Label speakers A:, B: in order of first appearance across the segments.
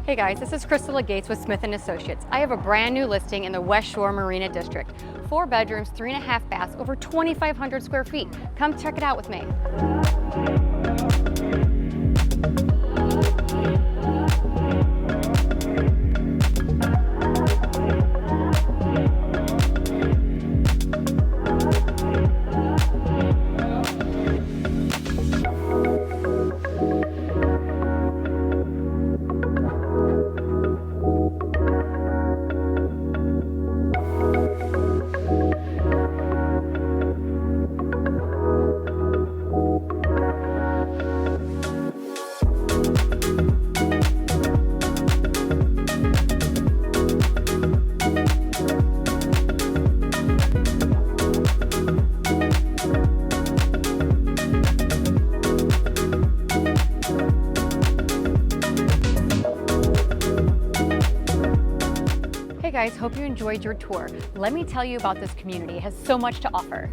A: Hey guys, this is Crystal LaGates with Smith & Associates. I have a brand new listing in the Westshore Marina District. 4 bedrooms, 3.5 baths, over 2,500 square feet. Come check it out with me. Hey guys, hope you enjoyed your tour. Let me tell you about this community. It has so much to offer.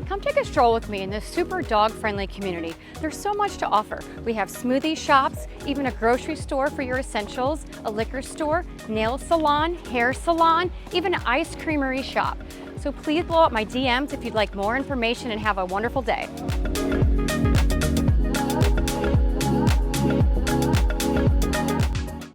A: Come take a stroll with me in this super dog-friendly community. There's so much to offer. We have smoothie shops, even a grocery store for your essentials, a liquor store, nail salon, hair salon, even an ice creamery shop. So please blow up my DMs if you'd like more information and have a wonderful day.